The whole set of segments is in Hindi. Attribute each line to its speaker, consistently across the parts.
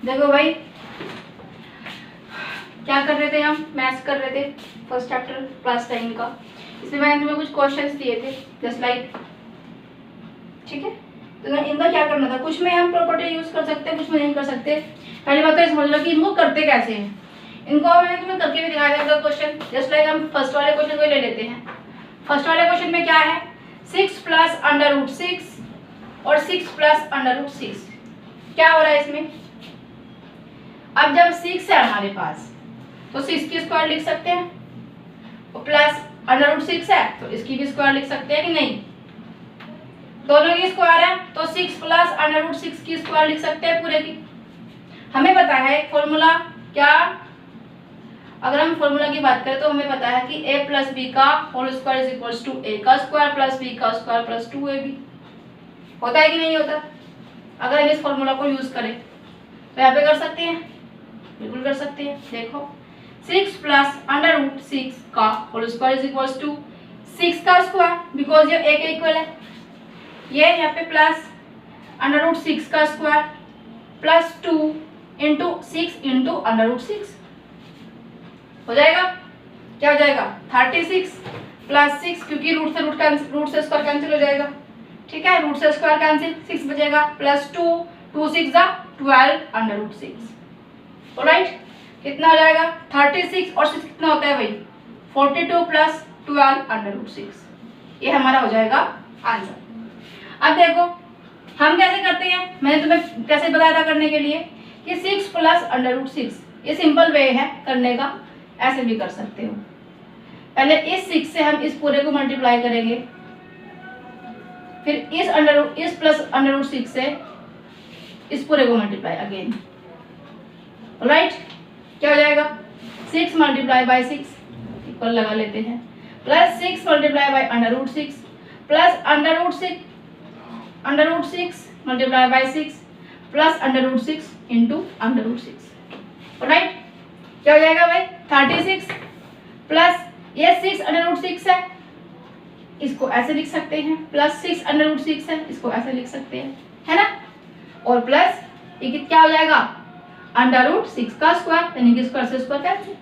Speaker 1: देखो भाई क्या कर रहे थे, हम मैथ्स कर रहे थे फर्स्ट चैप्टर क्लास 10 का। इसमें मैंने तुम्हें कुछ क्वेश्चंस दिए थे जस्ट लाइक, ठीक है। तो इनका क्या करना था, कुछ में हम प्रॉपर्टी यूज कर सकते हैं, कुछ में नहीं कर सकते। पहली बात तो समझ लो कि इनको करते कैसे हैं। इनको मैंने तुम्हें करके भी दिखाया था क्वेश्चन, जस्ट लाइक हम फर्स्ट वाले क्वेश्चन को ले लेते हैं। फर्स्ट वाले क्वेश्चन में क्या है, 6 प्लस अंडर रूट 6 और 6 प्लस अंडर रूट 6। क्या हो रहा है इसमें, अब जब 6 है हमारे पास तो 6 की स्क्वायर लिख सकते हैं, और प्लस अंडर रूट 6 है तो इसकी भी स्क्वायर लिख सकते हैं कि नहीं। दोनों की स्क्वायर है तो 6 प्लस अंडर रूट 6 की स्क्वायर लिख सकते हैं पूरे की। हमें पता है फॉर्मूला क्या, अगर हम फॉर्मूला की बात करें तो हमें पता है कि a प्लस बी का whole square is equals to a का स्क्वायर प्लस b का स्क्वायर प्लस 2ab। होता है कि नहीं होता। अगर हम इस फॉर्मूला को यूज करें तो यहाँ पे कर सकते हैं, बिल्कुल कर सकते हैं। देखो 6 प्लस अंडर रूट 6 का whole square is equals to 6 का स्क्वायर, बिकॉज ये a के इक्वल है। ये यहाँ पे प्लस अंडर रूट 6 का square plus 2 into 6 into under root 6 हो जाएगा। क्या हो जाएगा 36 प्लस 6, क्योंकि रूट से स्क्वायर कैंसिल हो जाएगा, ठीक है। रूट से स्क्वायर कैंसिल, 6 बचेगा प्लस 2, 2 6 जा 12 अंडर रूट 6। ऑलराइट, कितना हो जाएगा 36 और 6 कितना होता है भाई 42 प्लस 12 अंडर रूट 6। ये हमारा हो जाएगा आंसर। अब देखो हम कैसे करते हैं, मैंने तुम्हें कैसे बताया था करने के लिए कि 6 प्लस अंडर रूट 6, ये सिंपल वे है करने का, ऐसे भी कर सकते हो। पहले इस 6 से हम इस पूरे को मल्टीप्लाई करेंगे, फिर इस प्लस अंडर रूट 6 से इस पूरे को मल्टीप्लाई अगेन। ऑलराइट, क्या हो जाएगा 6 मल्टीप्लाई बाय 6 इक्वल लगा लेते हैं, plus 6 multiply by under root 6 plus under root 6 multiply by 6 plus under root 6 into under root 6। Alright, क्या हो जाएगा भाई 36 प्लस ये 6 अंडर रूट 6 है, इसको ऐसे लिख सकते हैं, प्लस 6 अंडर रूट 6 है, इसको ऐसे लिख सकते हैं, है ना। और प्लस ये क्या हो जाएगा अंडर रूट 6 का स्क्वायर, यानी कि स्क्वायर से स्क्वायर कैंसिल।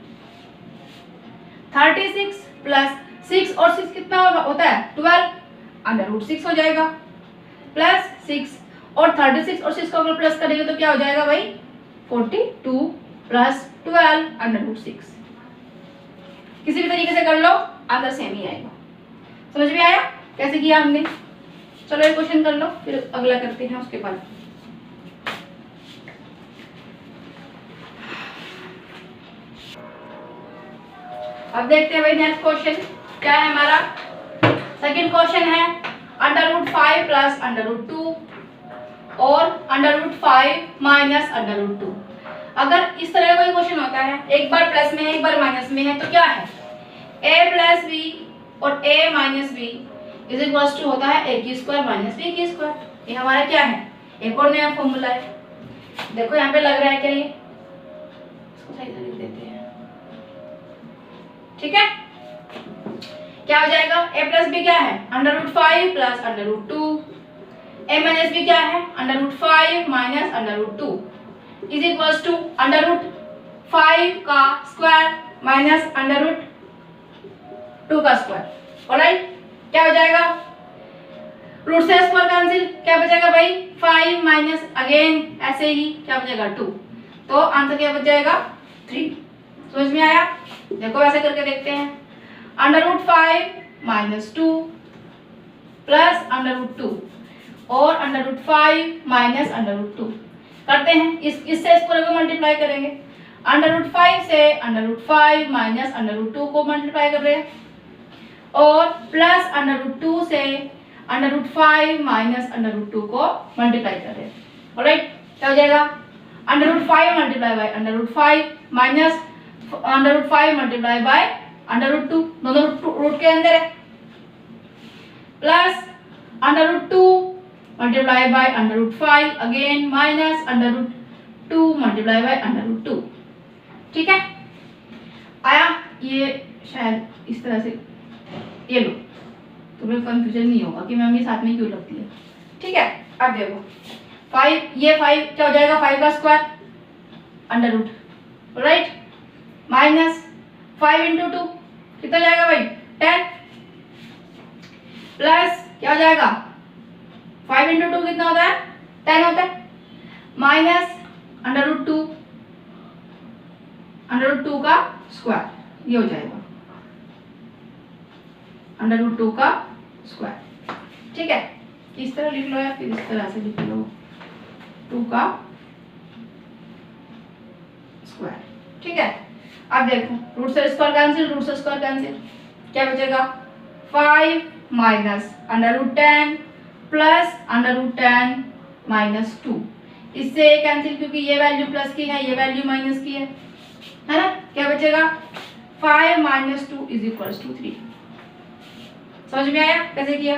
Speaker 1: 36 प्लस 6 और 6 कितना होता है 12 अंडर रूट 6 हो जाएगा, प्लस 6 और 36 और 6 को अगर प्लस करेंगे तो क्या हो जाएगा भाई 42 प्लस 12 अंडर रूट 6। किसी भी तरीके से कर लो आंसर सेम ही आएगा। समझ में आया कैसे किया हमने। चलो एक क्वेश्चन कर लो फिर अगला करते हैं उसके बाद। अब देखते हैं भाई नेक्स्ट क्वेश्चन क्या है हमारा। सेकंड क्वेश्चन है under root 5 plus under root 2 और under root 5 minus under root 2। अगर इस तरह का कोई क्वेश्चन होता है, एक बार प्लस में है एक बार माइनस में है, तो क्या है a प्लस बी और a minus B is equal to होता है a की स्क्वायर माइनस b की स्क्वायर। ये हमारा क्या है एक और नया फॉर्मूला है। देखो यहाँ पे लग रहा है क्या, ये इसको सही से लिख देते हैं, ठीक है। क्या हो जाएगा a प्लस बी क्या है under root 5 plus under root 2, a minus B क्या है under root 5 minus under root 2 is equals to under root 5 का स्क्वायर माइनस अंडर रूट 2 का स्क्वायर। ऑलराइट, क्या हो जाएगा रूट से स्क्वायर कैंसिल, क्या बचेगा भाई 5 माइनस अगेन ऐसे ही क्या बचेगा 2, तो आंसर क्या बच जाएगा 3। समझ में आया। देखो ऐसे करके देखते हैं, under root 5 minus 2 plus under root 2 और under root 5 minus under root 2 करते हैं। इससे इस पूरे को मल्टीप्लाई करेंगे, अंडर रूट 5 से under root 5 minus under root 2 को मल्टीप्लाई कर रहे हैं, और प्लस अंडर रूट 2 से under root 5 minus under root 2 को मल्टीप्लाई कर रहे हैं। ऑलराइट, क्या हो जाएगा under root 5 multiply by under root 5 minus under root 5 multiply by under root 2, दोनों रूट के अंदर है, plus under root 2 multiply by under root 5 again minus under root 2 multiply by under root 2। ठीक है, आया। ये शायद इस तरह से ये लो, तुम्हें कंफ्यूजन नहीं होगा कि मैम ये साथ में क्यों लगती है। ठीक है, अब देखो 5, ये 5 क्या हो जाएगा 5 का square under root, right, minus 5 into 2 कितना जाएगा भाई 10, प्लस क्या हो जाएगा 5 इंटू 2 कितना होता है 10 होता है, माइनस अंडर रूट 2 का स्क्वायर, ये हो जाएगा अंडर रूट 2 का स्क्वायर। ठीक है, इस तरह लिख लो या फिर इस तरह से लिख लो 2 का स्क्वायर। ठीक है, अब देखो रूट से स्क्वायर कैंसिल, रूट से स्क्वायर कैंसिल, क्या बचेगा 5 minus under root 10 plus under root 10 minus 2, इससे ये कैंसिल क्योंकि ये वैल्यू प्लस की है, ये वैल्यू माइनस की है ना, क्या बचेगा 5 माइनस 2 इज इक्वल्स टू 3। समझ में आया कैसे किया?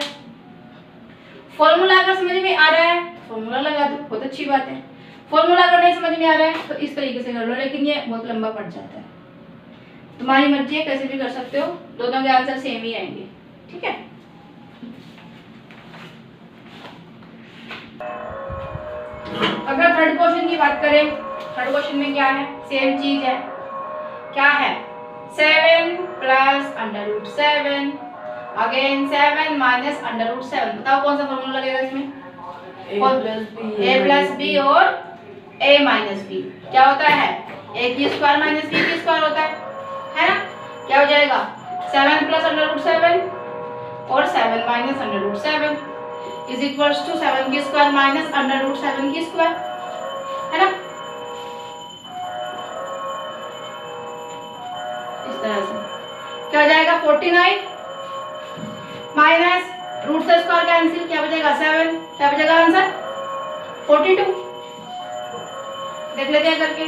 Speaker 1: फॉर्मूला अगर समझ में आ रहा है फॉर्मूला लगा दो, बहुत अच्छी बात है। फॉर्मूला अगर नहीं समझ में आ रहा है तो इस तरीके से कर लो, लेकिन ये बहुत लंबा पड़ जाता है। तुम्हारी मर्जी है, कैसे भी कर सकते हो, दोनों के आंसर सेम ही आएंगे। ठीक है, अगर थर्ड क्वेश्चन की बात करें, थर्ड क्वेश्चन में क्या है, सेम चीज है, क्या है 7 plus under root 7 again 7 minus under root 7। बताओ कौन सा फॉर्मूला लगेगा इसमें? a प्लस बी और a माइनस बी क्या होता है a की स्क्वायर माइनस b की स्क्वायर होता है ना। क्या हो जाएगा 7 प्लस अंडर रूट 7 और 7 minus under root 7 is equals to 7 की स्क्वायर माइनस अंडर रूट 7 की स्क्वायर, है ना। इस तरह से क्या हो जाएगा 49 माइनस रूट से स्क्वायर कैंसिल, क्या बचेगा 7, क्या बचेगा आंसर 42। देख लेते हैं करके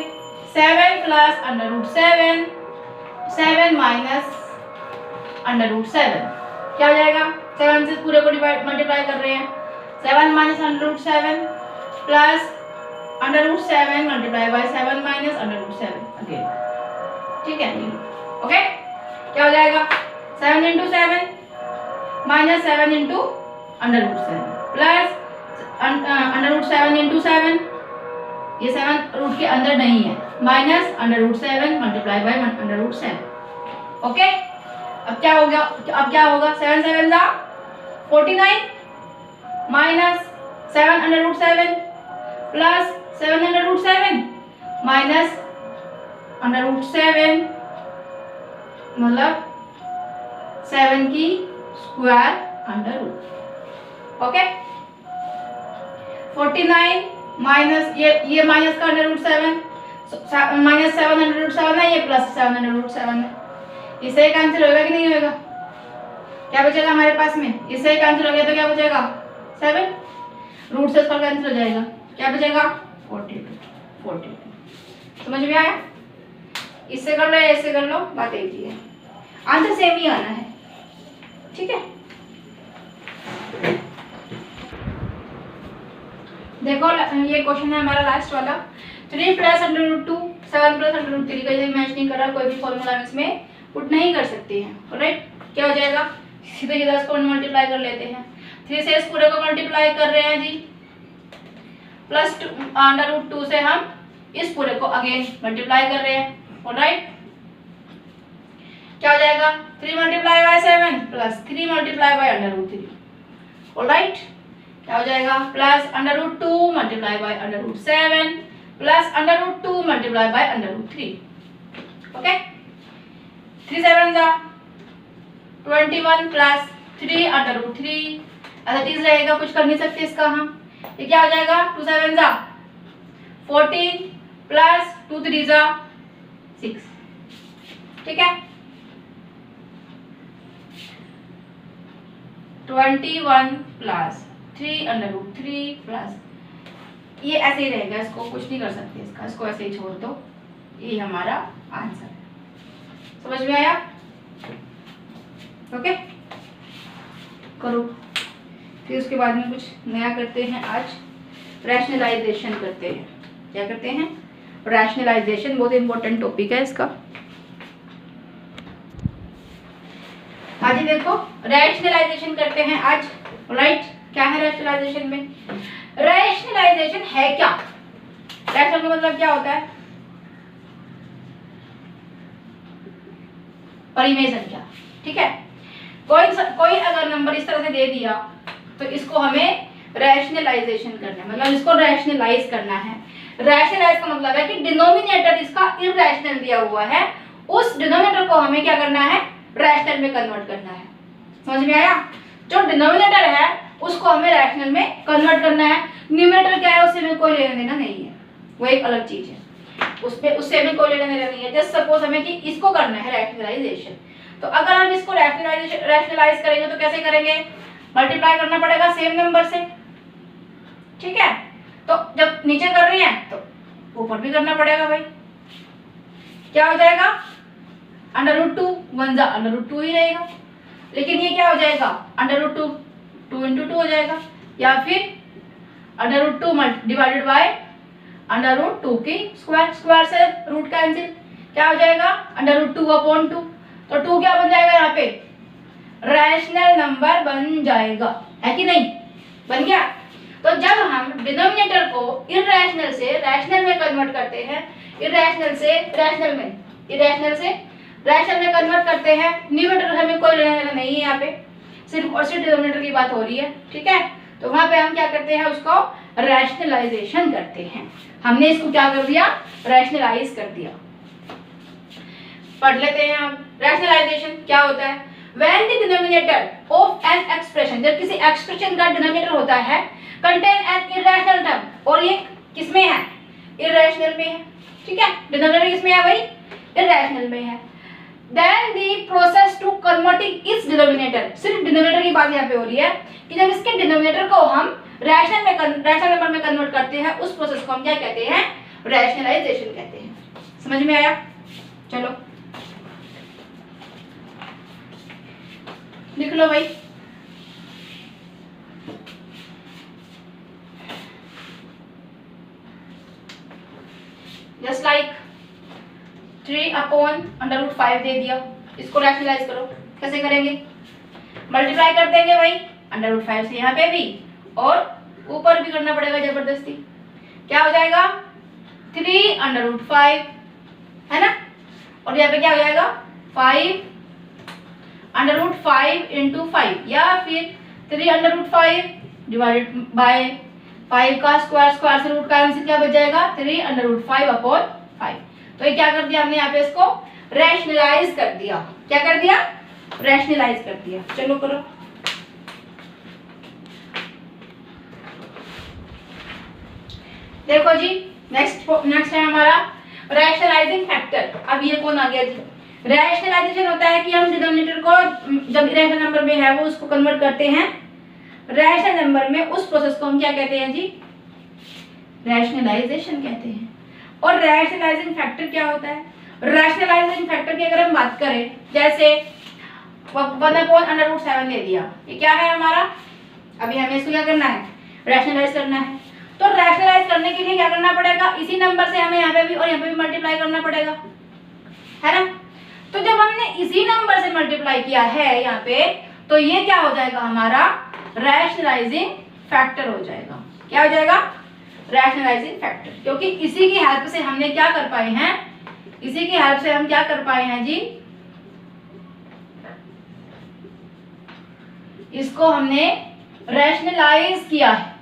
Speaker 1: 7 plus under root 7 7 minus under root 7 क्या हो जाएगा 7 से पूरे को डिवाइड मल्टीप्लाई कर रहे हैं 7 minus under root 7 plus under root 7 multiply by 7 minus under root 7 again. ठीक है, ओके, क्या हो जाएगा 7 into 7 minus 7 into under root 7 plus under root 7 into 7, ये 7 रूट के अंदर नहीं है, minus under root 7 multiply by under root 7। Okay, अब क्या हो गया, अब क्या होगा 7 7 जा 49 minus 7 under root 7 plus 7 under root 7 minus under root 7 मतलब 7 की square under root. Okay, 49 minus ये माइनस का under root 7 minus 7 under root 7 है, ये प्लस 7 अंडर रूट 7 है, इससे कैंसिल होगा कि नहीं होगा? क्या बचेगा हमारे पास में, इससे कैंसिल हो गया तो क्या बचेगा 7, रूट से स्क्वायर कैंसिल हो जाएगा, क्या बचेगा 42। समझ में आया? इससे कर लो या इससे कर लो, बात एक ही है, आंसर सेम ही आना है। ठीक है, देखो ये क्वेश्चन है हमारा लास्ट वाला, 3 plus under root 2 7 plus under root 3 का यदि मैच नहीं कर रहा, कोई भी फॉर्मूला इसमें पुट नहीं कर सकते हैं। राइट, क्या हो जाएगा सीधे सीधा इसको मल्टीप्लाई कर लेते हैं, 3 से इस पूरे को मल्टीप्लाई कर रहे हैं जी, प्लस अंडर रूट 2 से हम इस पूरे को अगेन मल्टीप्लाई कर रहे हैं। राइट, क्या हो जाएगा 3 multiply by 7 plus 3 multiply by under root 3। Alright, क्या हो जाएगा plus under root 2 multiply by under root 7 plus under root 2 multiply by under root 3। Okay, 3 7 जा 21 प्लस 3 अंडर रूट 3, ऐसा चीज रहेगा, कुछ कर नहीं सकते इसका हम। ये क्या हो जाएगा 2 7 जा 14 प्लस 2 3 जा 6। ठीक है, 21 प्लस 3 अंडर रूट 3 प्लस, ये ऐसे ही रहेगा, इसको कुछ नहीं कर सकते इसका, इसको ऐसे ही छोड़ दो, ये हमारा आंसर है। समझ में आया? ओके, करो, फिर उसके बाद में कुछ नया करते हैं। आज रैशनलाइजेशन करते हैं। क्या करते हैं? रैशनलाइजेशन, बहुत इंपॉर्टेंट टॉपिक है इसका। आज ही देखो रैशनलाइजेशन करते हैं आज। राइट, क्या है रैशनलाइजेशन में? रैशनलाइजेशन है क्या? रैशनल का मतलब क्या होता है? परिमेय संख्या। ठीक है, कोई अगर नंबर इस तरह से दे दिया तो इसको हमें रैशनलाइजेशन करना है, मतलब इसको रैशनलाइज करना है। रैशनलाइज का मतलब है कि डिनोमिनेटर इसका इरैशनल दिया हुआ है, उस डिनोमिनेटर को हमें क्या करना है, रैशनल में कन्वर्ट करना है। समझ में आया? जो डिनोमिनेटर है उसको हमें रैशनल में कन्वर्ट करना है। न्यूमरेटर क्या है, उससे हमें कोई लेना देना नहीं है, वो एक अलग चीज है, उससे हमें कोई लेना देना नहीं है। जस्ट सपोज हमें कि इसको करना है रैशनलाइजेशन, तो अगर हम इसको रैशनलाइज करेंगे तो कैसे करेंगे, मल्टीप्लाई करना पड़ेगा सेम नंबर से। ठीक है, तो जब नीचे कर रहे हैं तो ऊपर भी करना पड़ेगा भाई। क्या हो जाएगा, √2 1 जा √2 ही रहेगा, लेकिन ये क्या हो जाएगा, √2 2 × 2 हो जाएगा, या फिर √2 डिवाइडेड बाय √2 की स्क्वायर से रूट कैंसिल, क्या हो जाएगा, √2/2। तो 2 क्या बन जाएगा, यहाँ पे रैशनल नंबर बन जाएगा, है कि नहीं, बन गया। तो जब हम डिनोमिनेटर को इरैशनल से रैशनल में कन्वर्ट करते हैं, इरैशनल से रैशनल में कन्वर्ट करते हैं, न्यूमरेटर हमें कोई लेना देना नहीं है, यहाँ पे सिर्फ और सिर्फ डिनोमिनेटर की बात हो रही है। ठीक है, तो वहां पे हम क्या करते हैं, उसको रैशनलाइजेशन करते हैं। हमने इसको क्या कर दिया, रैशनलाइज कर दिया। पढ़ लेते हैं हम, रैशनलाइजेशन क्या होता है। When the denominator of an expression, जब किसी एक्सप्रेशन का डिनोमिनेटर होता है, contain an irrational term, और ये किसमें है, इरैशनल में है। ठीक है, डिनोमिनेटर किसमें है भाई, इरैशनल में है। Then the process to converting its denominator, सिर्फ डिनोमिनेटर की बात यहाँ पे हो रही है कि जब इसके डिनोमिनेटर को हम रैशनल नंबर में कन्वर्ट करते हैं, उस प्रोसेस को हम क्या कहते हैं, रैशनलाइजेशन कहते हैं। समझ में आया? चलो लिख लो भाई। जस्ट लाइक 3/√5 दे दिया, इसको रैशनलाइज करो, कैसे करेंगे, मल्टीप्लाई कर देंगे भाई √5 से यहाँ पे भी, और ऊपर भी करना पड़ेगा जबरदस्ती। क्या हो जाएगा, 3/5 है ना, और यहाँ पे क्या हो जाएगा 5 √5 × 5, या फिर 3/5 डिवाइडेड बाय 5 का स्क्वायर से रूट का आंसर क्या बच जाएगा, 3/5/5। तो ये क्या कर दिया हमने, यहाँ पे इसको रैशनलाइज कर दिया। क्या कर दिया, रैशनलाइज कर दिया। चलो करो। देखो जी, नेक्स्ट है हमारा रैशनलाइजिंग फैक्टर। अब ये कौन आ गया जी, रैशनलाइजेशन होता है कि हम डिनोमिनेटर को जब रैशनल नंबर में है वो उसको कन्वर्ट करते हैं रैशनल नंबर में, उस प्रोसेस को हम क्या कहते हैं जी, रैशनलाइजेशन कहते हैं। और रैशनलाइजिंग फैक्टर क्या होता है, रैशनलाइजिंग फैक्टर की अगर हम बात करें, जैसे 1/√7 दे दिया, ये क्या है हमारा, अभी हमें इसको क्या करना है, रैशनलाइज करना है। तो रैशनलाइज करने के लिए क्या करना पड़ेगा, इसी नंबर से हमें यहाँ पे भी और यहाँ पे भी मल्टीप्लाई करना पड़ेगा, है ना। तो जब हमने इसी नंबर से मल्टीप्लाई किया है यहाँ पे, तो ये क्या हो जाएगा हमारा, रैशनलाइजिंग फैक्टर हो जाएगा। क्या हो जाएगा, रैशनलाइजिंग फैक्टर, क्योंकि इसी की हेल्प से हमने क्या कर पाए हैं, इसी की हेल्प से हम क्या कर पाए हैं जी, इसको हमने रैशनलाइज किया है,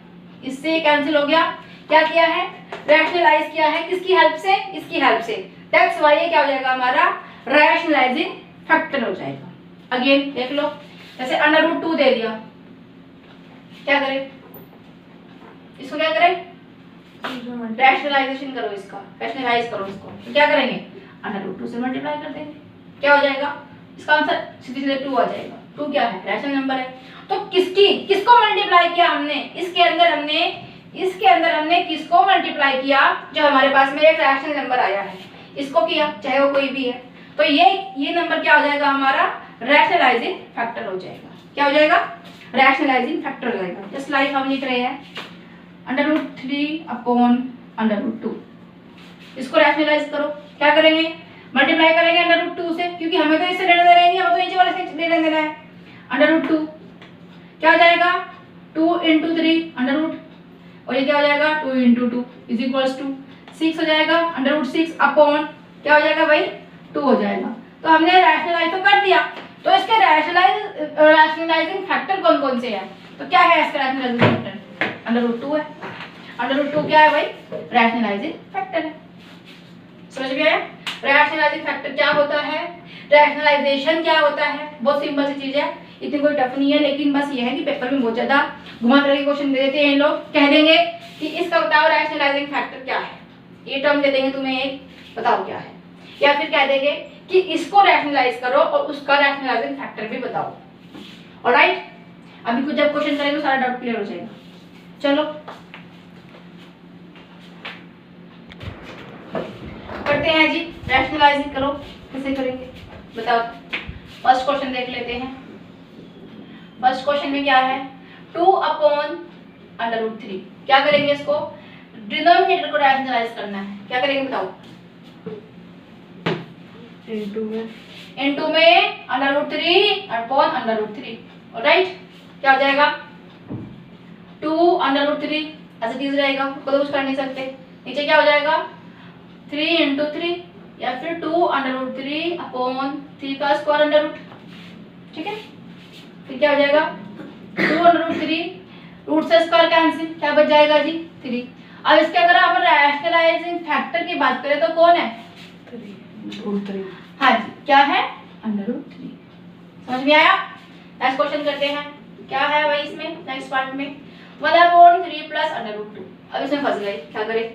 Speaker 1: इससे कैंसिल हो गया। क्या किया है, रैशनलाइज किया है, किसकी हेल्प से, इसकी हेल्प से। दैट्स व्हाई ये क्या हो जाएगा हमारा, रैशनलाइजिंग फैक्टर हो जाएगा। अगेन देख लो, जैसे √2 दे दिया, क्या करें, इसको क्या करें, रैशनलाइजेशन करो, इसका रैशनलाइज करो इसको, तो क्या करेंगे, √2 से मल्टीप्लाई कर देंगे, क्या हो जाएगा, इसका आंसर सीधे सीधे 2 आ जाएगा। 2 क्या है, रैशनल नंबर है। तो किसको मल्टीप्लाई किया हमने, इसके अंदर हमने किसको मल्टीप्लाई किया, जो हमारे पास में एक रैशनल नंबर आया है, इसको किया, चाहे वो कोई भी है। तो ये नंबर क्या हो जाएगा हमारा, रैशनलाइजिंग फैक्टर हो जाएगा। क्या हो जाएगा, रैशनलाइजिंग फैक्टर हो जाएगा। जस्ट लाइक हम लिख रहे हैं √3/√2, इसको रैशनलाइज करो, क्या करेंगे, मल्टीप्लाई करेंगे √2 से, क्योंकि हमें तो इससे लेना देना नहीं है, हमें तो नीचे वाले से लेना देना है। √2 क्या हो जाएगा, 2 × 3 और ये क्या हो जाएगा, 2 × 2 = 6 हो जाएगा। √6 अपॉन क्या हो जाएगा भाई, 2 हो जाएगा। तो हमने रैशनलाइज तो कर दिया, तो इसके रैशनलाइजिंग फैक्टर कौन कौन से हैं? तो क्या है इसका रैशनलाइजिंग फैक्टर? √2 है। √2 क्या है भाई? रैशनलाइजिंग फैक्टर है। समझ में आया? रैशनलाइजिंग फैक्टर क्या होता है, रैशनलाइजेशन क्या होता है, बहुत सिंपल सी चीज है, इतनी कोई टफ नहीं है, लेकिन बस ये है कि पेपर में बहुत ज्यादा घुमा फिरा के क्वेश्चन दे देते हैं लोग। कह देंगे कि इसका बताओ रैशनलाइजिंग फैक्टर क्या है, ये टर्म दे देंगे तुम्हें, एक बताओ क्या है, या फिर कह देंगे कि इसको रैशनलाइज करो और उसका रैशनलाइजिंग फैक्टर भी बताओ। ऑलराइट, अभी कुछ जब क्वेश्चन करेंगे सारा डाउट क्लियर हो जाएगा। चलो करते हैं जी, रैशनलाइजिंग करो, कैसे करेंगे बताओ। फर्स्ट क्वेश्चन देख लेते हैं। फर्स्ट क्वेश्चन में क्या है, 2/√3। क्या करेंगे, इसको डिनोमिनेटर को रैशनलाइज करना है। क्या करेंगे बताओ? इनटू में √3/√3। ऑलराइट, क्या हो जाएगा? 2/√3 ऐसे चीज रहेगा, कोई कुछ कर नहीं सकते। नीचे क्या हो जाएगा? 3 × 3 या फिर 2/√3/3 का स्क्वायर अंडर रूट। ठीक है, फिर क्या हो जाएगा? 2/√3, रूट से स्क्वायर कैंसिल, क्या बच जाएगा जी? 3। अब इसके अगर आप रैशनलाइजिंग फैक्टर की बात करें तो कौन है? 3। हाँ जी, क्या है? √3। समझ में आया? नेक्स्ट क्वेश्चन करते हैं। क्या है भाई इसमें नेक्स्ट पार्ट में? 1/3 + √2। अब इसमें फंस गए, क्या करें?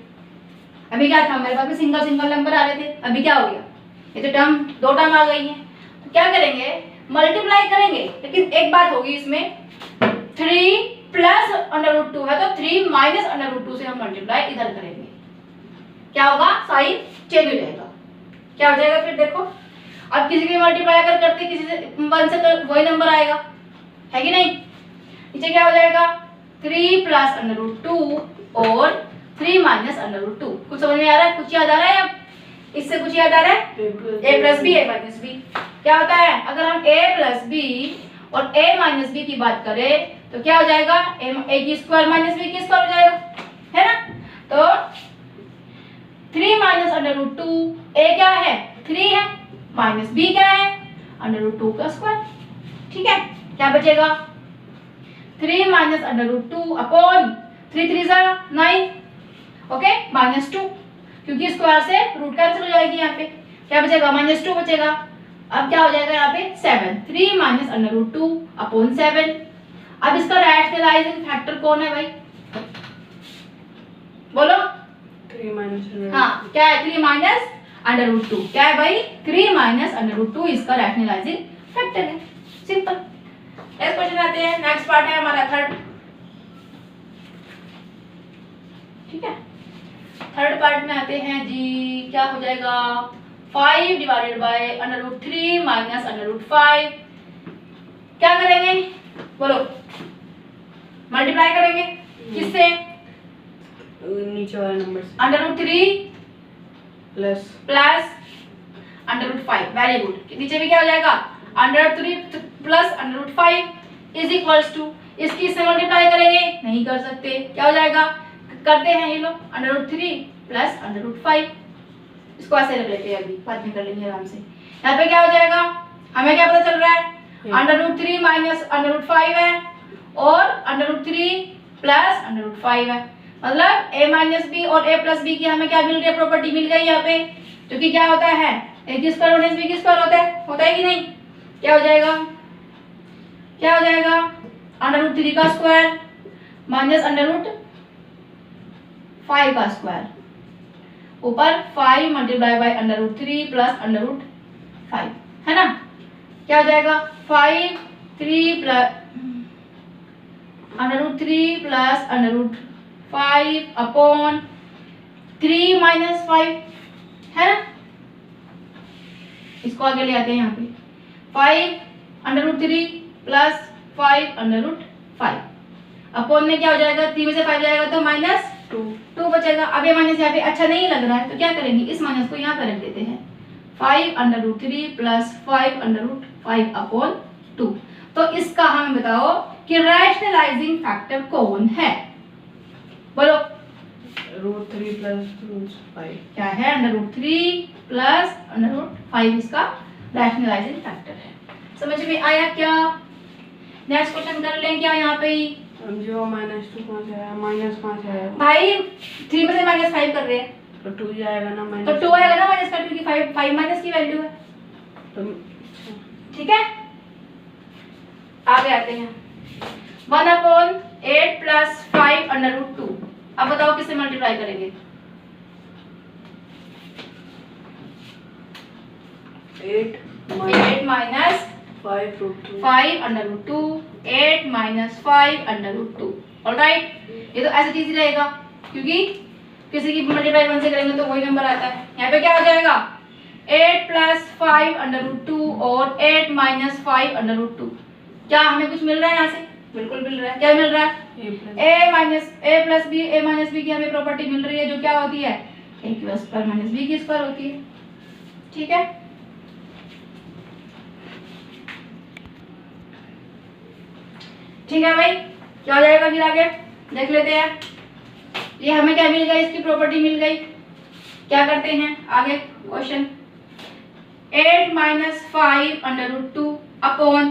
Speaker 1: अभी क्या था हमारे पास में सिंगल नंबर आ रहे थे, अभी क्या हो गया? ये तो टर्म, 2 टर्म आ गई है, तो क्या करेंगे? मल्टीप्लाई करेंगे। लेकिन एक बात होगी इसमें, 3 + √2 है तो 3 - √2 से हम मल्टीप्लाई इधर करेंगे, क्या होगा? साइन चेंज हो जाएगा। क्या हो जाएगा फिर देखो, अब किसी की मल्टीप्लाई अगर करते किसी से 1 से तो वही नंबर आएगा, है कि नहीं? नीचे क्या हो जाएगा? 3 + √2 और 3 - √2। कुछ समझ में आ रहा है? कुछ याद आ रहा है? अब इससे कुछ याद आ रहा है? a + b a - b क्या होता है? अगर हम a + b और a - b की बात करें तो क्या हो जाएगा? a की स्क्वायर - b की स्क्वायर हो जाएगा, है ना? तो 3 - √2, a क्या है? 3 है, - b क्या है? √2 का स्क्वायर। ठीक है, क्या बचेगा? 3 - √2 अपॉन 3 3 9, ओके, -2, क्योंकि स्क्वायर से रूट कैंसिल हो जाएगी यहाँ पे। क्या बचेगा? -2 बचेगा। अब क्या हो जाएगा यहाँ पे? 7। 3 - √2 अपॉन 7। अब इसका रैशनलाइजिंग फैक्टर कौन है भाई? बोलो। 3 - हाँ, क्या है? 3 - √2 क्या है भाई? 3 - √2 इसका रैशनलाइजिंग फैक्टर है। सिंपल। नेक्स्ट क्वेश्चन आते हैं। नेक्स्ट पार्ट है हमारा थर्ड। ठीक है, थर्ड पार्ट में आते हैं जी। क्या हो जाएगा? 5 / √3 - √5। क्या करेंगे बोलो? मल्टीप्लाई करेंगे किससे? नीचे वाले नंबर से। √3 प्लस √5। Very good. नीचे भी क्या हो जाएगा? √3 + √5 इज इक्वल्स टू, इसकी इससे मल्टीप्लाई करेंगे? नहीं कर सकते। क्या हो जाएगा? करते हैं ये लोग, √3 + √5। इसको ऐसे रख लेते हैं, अभी बाद में कर लेंगे आराम से। यहाँ पे क्या हो जाएगा? हमें क्या पता चल रहा है? √3 - √5 है और √3 + √5 है, मतलब a - b और a + b की हमें क्या मिल रही है? प्रॉपर्टी मिल गई यहाँ पे, जो कि क्या होता है? a की स्क्वायर - b की स्क्वायर होता है कि नहीं? क्या हो जाएगा? क्या हो जाएगा? √3 का स्क्वायर -√5 का स्क्वायर, ऊपर 5 × √3 + √5, है ना? क्या हो जाएगा? 5 3 √3 + √5 अपॉन 3 - 5, है ना? इसको आगे ले आते हैं यहाँ पे। 5 √3 + 5 √5 अपॉन में क्या हो जाएगा? 3 में से 5 जाएगा तो -2 बचेगा। अब ये माइनस यहाँ पे अच्छा नहीं लग रहा है तो क्या करेंगे? इस माइनस को यहाँ पे रख देते हैं। 5 √3 + 5 √5 अपॉन 2। तो इसका हमें बताओ कि रैशनलाइजिंग फैक्टर कौन है? बोलो। √3 + √5 क्या है? √3 + √5 इसका रैशनलाइजिंग फैक्टर है। समझ में आया क्या? नेक्स्ट क्वेश्चन कर लें क्या यहाँ पे ही?
Speaker 2: जो -2 कहाँ से आया, माइनस कहाँ से आया
Speaker 1: भाई 3 में से -5 कर रहे हैं
Speaker 2: तो 2 ही आएगा ना, माइनस
Speaker 1: तो 2 आएगा ना माइनस का, क्योंकि 5 माइनस की वैल्यू है।
Speaker 2: तो
Speaker 1: ठीक है, आगे आते हैं। 1/8 + 5√2। अब बताओ किससे मल्टीप्लाई करेंगे?
Speaker 2: 8
Speaker 1: 8 माइनस
Speaker 2: 5√2
Speaker 1: 5√2, 8 माइनस 5√2। ऑलराइट, ये तो ऐसे चीज रहेगा क्योंकि किसी की मल्टीप्लाई 1 से करेंगे तो वही नंबर आता है। यहाँ पे क्या हो जाएगा? 8 + 5√2 और 8 माइनस 5√2। क्या हमें कुछ मिल रहा है यहाँ से? बिल्कुल मिल रहा है। क्या मिल रहा है? a माइनस b की हमें प्रॉपर्टी मिल रही है, जो क्या होती है? a की स्क्वायर माइनस b की स्क्वायर होती है। ठीक है, ठीक है भाई, क्या हो जाएगा फिर आगे देख लेते हैं। ये हमें क्या मिल गई? इसकी प्रॉपर्टी मिल गई। क्या करते हैं आगे क्वेश्चन? 8 माइनस 5√2 अपॉन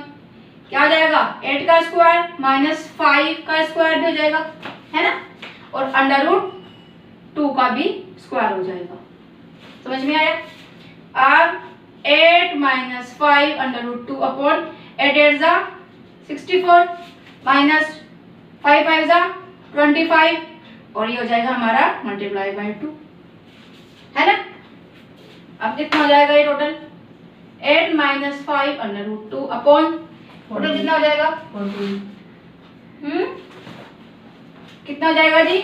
Speaker 1: क्या हो जाएगा? 8 का स्क्वायर माइनस 5 का स्क्वायर भी हो जाएगा, है ना, और √2 का भी स्क्वायर हो जाएगा। समझ में आया? अब 8 माइनस 5√2 अपॉन 8 8 जा 64 माइनस 5 5 जा 25 और ये हो जाएगा हमारा मल्टीप्लाई बाय 2, है ना। अब कितना हो जाएगा ये टोटल? 8 माइनस 5√2 अपॉन टोटल कितना हो जाएगा?
Speaker 2: 14
Speaker 1: कितना हो जाएगा जी?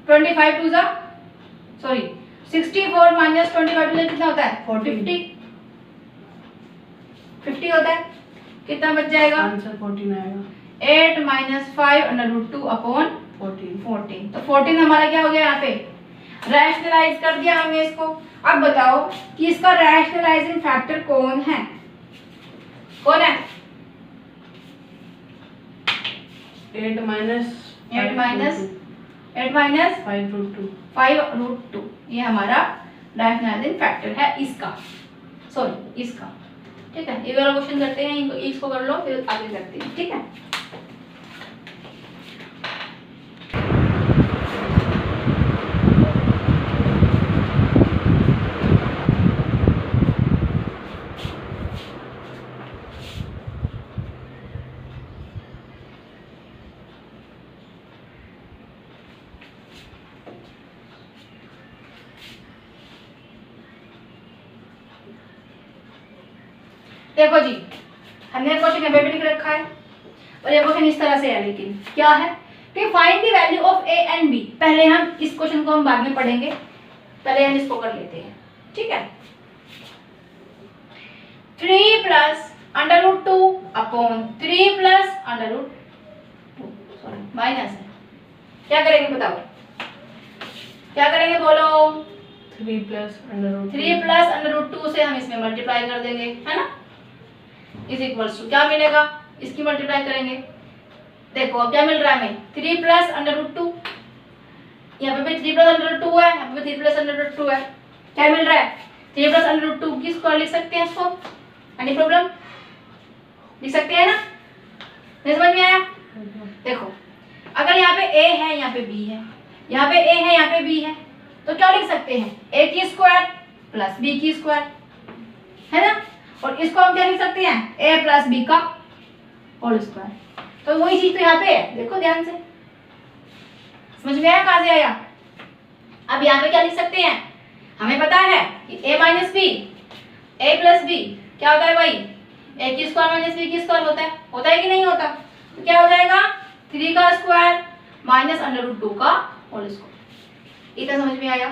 Speaker 1: 25 2 जा सॉरी 64 माइनस 25 2 कितना होता है? 50 होता है। कितना बच जाएगा?
Speaker 2: आंसर 14 आएगा।
Speaker 1: 8 माइनस 5√2 अपॉन 14। तो 14 हमारा क्या हो गया यहाँ पे? रैशनलाइज कर दिया हमने इसको। अब बताओ कि इसका रैशनलाइजिंग फैक्टर कौन है? कौन है?
Speaker 2: 8 माइनस
Speaker 1: 5√2 ये हमारा रैशनलाइजिंग फैक्टर है इसका, सॉरी इसका। ठीक है, ये वाला क्वेश्चन करते हैं, इसको कर लो फिर आगे करते हैं। ठीक है, देखो जी, हमने क्वेश्चन यहाँ पे भी लिख रखा है और ये क्वेश्चन इस तरह से है, लेकिन क्या है कि find the value of a and b। पहले हम इस क्वेश्चन को हम बाद में पढ़ेंगे, पहले हम इसको कर लेते हैं। ठीक है, 3 + √2 अपॉन 3 + √2 सॉरी माइनस है। क्या करेंगे बताओ? क्या करेंगे बोलो?
Speaker 2: 3
Speaker 1: + √2 से हम इसमें मल्टीप्लाई कर देंगे, है ना, इज इक्वल्स टू क्या मिलेगा? इसकी मल्टीप्लाई करेंगे। देखो अब क्या मिल रहा है हमें? 3 + √2, यहाँ पे भी 3 + √2 है, यहाँ पे भी 3 + √2 है। क्या मिल रहा है? 3 + √2 की स्क्वायर लिख सकते हैं इसको, एनी प्रॉब्लम? लिख सकते हैं ना? नहीं समझ में आया? देखो अगर यहाँ पे a है, यहाँ पे b है, यहाँ पे a है, यहाँ पे b है, तो क्या लिख सकते हैं? a की स्क्वायर प्लस b की स्क्वायर, है ना, और इसको हम क्या लिख सकते हैं? a + b का होल स्क्वायर। तो वही चीज तो यहाँ पे है, देखो ध्यान से, समझ में आया? कहाँ से आया? अब यहाँ पे क्या लिख सकते हैं? हमें पता है कि a - b, a + b क्या होता है भाई? a की स्क्वायर माइनस b की स्क्वायर होता है कि नहीं होता? तो क्या हो जाएगा? 3 का स्क्वायर माइनस √2 का होल स्क्वायर। इतना समझ में आया?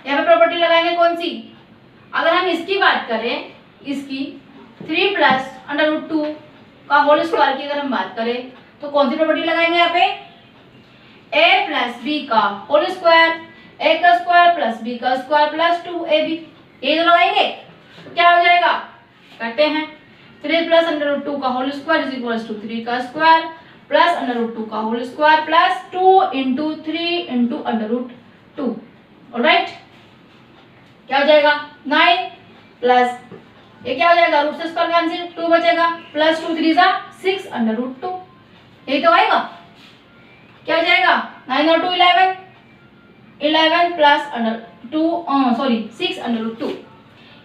Speaker 1: यहाँ पे प्रॉपर्टी लगाएंगे कौन सी? अगर हम इसकी बात करें, इसकी 3 + √2 का होल स्क्वायर की अगर हम बात करें तो कौन सी प्रॉपर्टी लगाएंगे यहाँ पे? a + b का होल स्क्वायर, a का स्क्वायर प्लस b का स्क्वायर प्लस 2ab, ये जो लगाएंगे तो क्या हो जाएगा? करते हैं 3 + √2 का whole square is equals to 3 का स्क्वायर प्लस √2 का होल स्क्वायर प्लस 2 × 3 × √2। ऑलराइट, क्या हो जाएगा 9 प्लस ये क्या हो जाएगा रूट से स्क्वायर कैंसिल 2 बचेगा प्लस 2 3 जा 6 अंडर रूट 2 यही तो आएगा। क्या हो जाएगा 9 और 2 11 11 plus under 2 sorry 6 under root 2।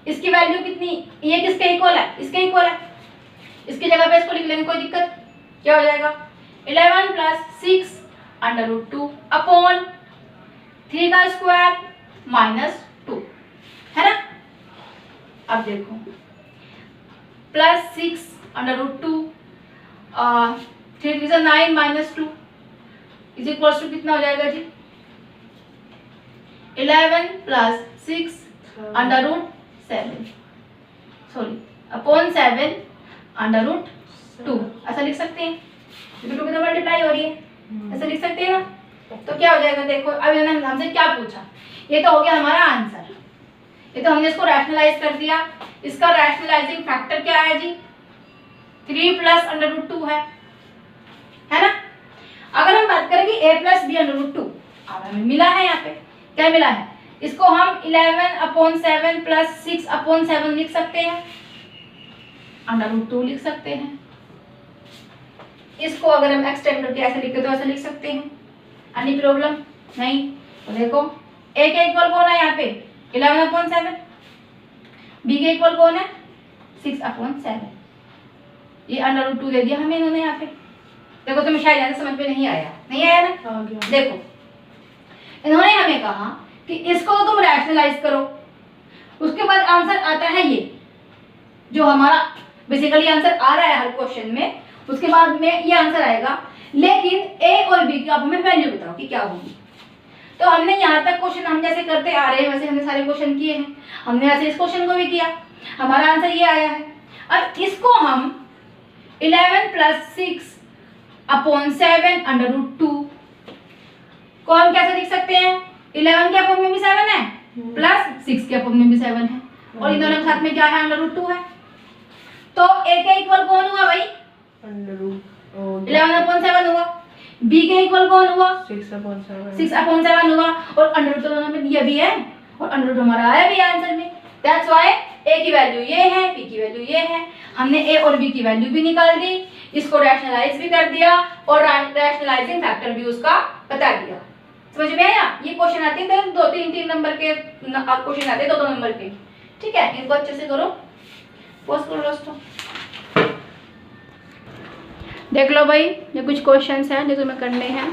Speaker 1: इसकी वैल्यू कितनी ये किसके इक्वल है इसके इक्वल है इसकी जगह पे इसको लिख लेंगे कोई दिक्कत। क्या हो जाएगा 11 प्लस 6 अंडर रूट 2 अपॉन 3 का स्क्वायर माइनस 2 है ना। अब देखो plus 6 under root 2 3 3 9 minus 2 is equal to कितना हो जाएगा जी 11 plus 6 under root 7 sorry upon 7 under root 2 ऐसा लिख सकते हैं क्योंकि 2 की तो मल्टीप्लाई हो रही है ऐसा लिख सकते हैं ना। तो क्या हो जाएगा देखो अब इन्होंने हमसे क्या पूछा ये तो हो गया हमारा आंसर। ये तो हमने इसको रैशनलाइज कर दिया। इसका रैशनलाइजिंग फैक्टर क्या है जी 3 प्लस अंडर रूट 2 है ना। अगर हम बात करें कि a plus b under root 2 अब हमें मिला है यहाँ पे क्या मिला है इसको हम 11 अपॉन 7 प्लस 6 अपॉन 7 लिख सकते हैं अंडर रूट 2 लिख सकते हैं। इसको अगर हम एक्सटेंड करके ऐसे लिखे तो ऐसे लिख सकते हैं एनी प्रॉब्लम नहीं। तो देखो a के इक्वल कौन है यहाँ पे 11 अपॉन 7 b के इक्वल कौन है 6 अपॉन 7 ये अंडर रूट 2 दे दिया हमें इन्होंने यहाँ पे। देखो तुम्हें शायद यहाँ समझ में नहीं आया ना
Speaker 2: आ गया।
Speaker 1: देखो इन्होंने हमें कहा कि इसको तो तुम रैशनलाइज करो उसके बाद आंसर आता है ये जो हमारा बेसिकली आंसर आ रहा है हर क्वेश्चन में उसके बाद में ये आंसर आएगा लेकिन a और b की आप हमें वैल्यू बताओ कि क्या होगी। तो हमने यहाँ तक क्वेश्चन हम जैसे करते आ रहे हैं वैसे हमने सारे क्वेश्चन किए हैं हमने ऐसे इस क्वेश्चन को भी किया हमारा आंसर ये आया है। अब इसको हम 11 प्लस 6 अपॉन 7 अंडर रूट 2 को हम कैसे लिख सकते हैं 11 के अपॉन में भी 7 है प्लस 6 के अपॉन में भी 7 है और इन दोनों के साथ में क्या है अंडर रूट 2 है। तो a के इक्वल कौन हुआ भाई
Speaker 2: अंडर रूट
Speaker 1: 11 अपॉन 7 हुआ b के इक्वल कौन हुआ
Speaker 2: 6 अपॉन 7
Speaker 1: 6 अपॉन 7 हुआ और अंडर रूट तो दोनों में दिया भी है और अंडर रूट हमारा आया भी आंसर में। दैट्स व्हाई a की वैल्यू ये है b की वैल्यू ये है। हमने a और b की वैल्यू भी निकाल दी इसको रैशनलाइज भी कर दिया और रैशनलाइजिंग फैक्टर भी उसका बता दिया। समझ में आया। ये क्वेश्चन आते हैं तो 2-3 नंबर के क्वेश्चन आते हैं 2 नंबर के ठीक है। इनको अच्छे से करो पोस्ट करो दोस्तों। देख लो भाई ये कुछ क्वेश्चंस हैं जो तुम्हें करने हैं।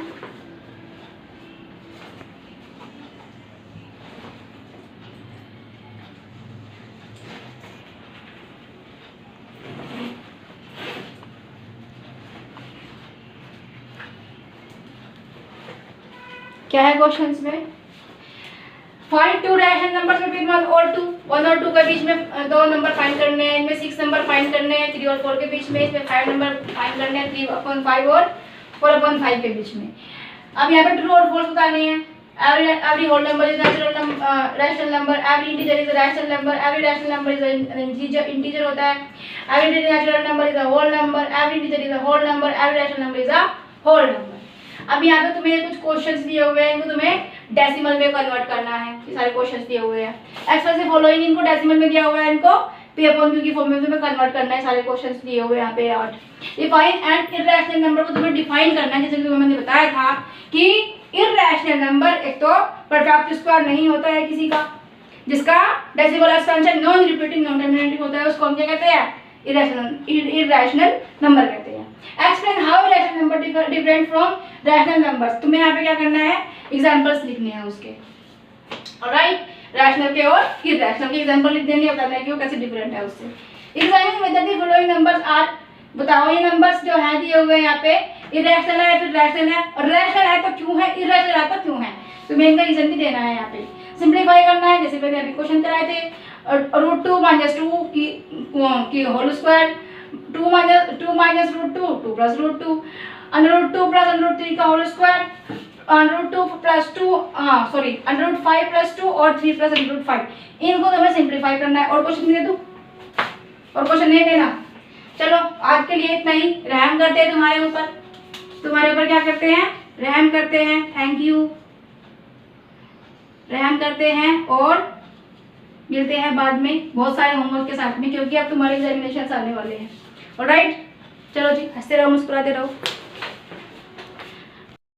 Speaker 1: क्या है क्वेश्चंस में find to rational numbers between 1 और 2 1 और 2 के बीच में 2 नंबर फाइंड करने हैं इनमें 6 नंबर फाइंड करने हैं 3 और 4 के बीच में इसमें 5 नंबर फाइंड करने हैं 3 अपॉन 5 और 4 अपॉन 5 के बीच में। अब यहाँ पे ट्रू और फॉल्स बताने हैं। every whole number is rational number every integer is a rational number every rational number is an integer होता है every natural number is a whole number every integer is a whole number every rational number is a whole number। अब यहाँ पे तुम्हें कुछ क्वेश्चंस दिए हुए हैं इनको तुम्हें डेसिमल में कन्वर्ट करना है। ये सारे क्वेश्चंस दिए हुए हैं एक्स से फॉलोइंग इनको डेसिमल में दिया हुआ है इनको p अपॉन q की फॉर्म में तुम्हें कन्वर्ट करना है। सारे क्वेश्चंस दिए हुए यहाँ पे 8 डिफाइन एंड इररेशनल नंबर को तुम्हें डिफाइन करना है जैसे कि मैंने बताया था कि इररेशनल नंबर एक तो परफेक्ट स्क्वायर नहीं होता है किसी का जिसका decimal expansion non repeating non terminating होता है उसको हम क्या कहते हैं इररेशनल नंबर कहते हैं। Explain how rational number different from rational numbers. तुम्हें यहाँ पे क्या करना है एग्जांपल्स लिखने हैं उसके ऑलराइट रैशनल के और इररेशनल के एग्जांपल लिख देंगे बताना है कि वो कैसे डिफरेंट है उससे। Examine whether the following numbers are बताओ ये नंबर्स जो है दिए हुए हैं यहाँ पे इररेशनल है फिर रैशनल है और रैशनल है तो क्यों है इररेशनल है तो क्यों है तुम्हें इनका रीजन भी देना है। यहाँ पे सिंप्लीफाई करना है जैसे मैंने अभी क्वेश्चन कराए थे रूट 2 माइनस 2 की whole square 2 minus root 2 plus root 2 under root 2 plus under root 3 का whole square under root 2 plus 2 sorry under root 5 plus 2 और 3 प्लस अंडर रूट 5 इनको तुम्हें सिंप्लीफाई करना है। और क्वेश्चन दे दूं और क्वेश्चन नहीं देना। चलो आज के लिए इतना ही। रहम करते हैं तुम्हारे ऊपर क्या करते हैं रहम करते हैं। थैंक यू रहम करते हैं और मिलते हैं बाद में बहुत सारे होमवर्क के साथ में, क्योंकि अब तुम्हारे एग्जामिनेशन आने वाले हैं। ऑलराइट, चलो जी, हंसते रहो, मुस्कुराते रहो।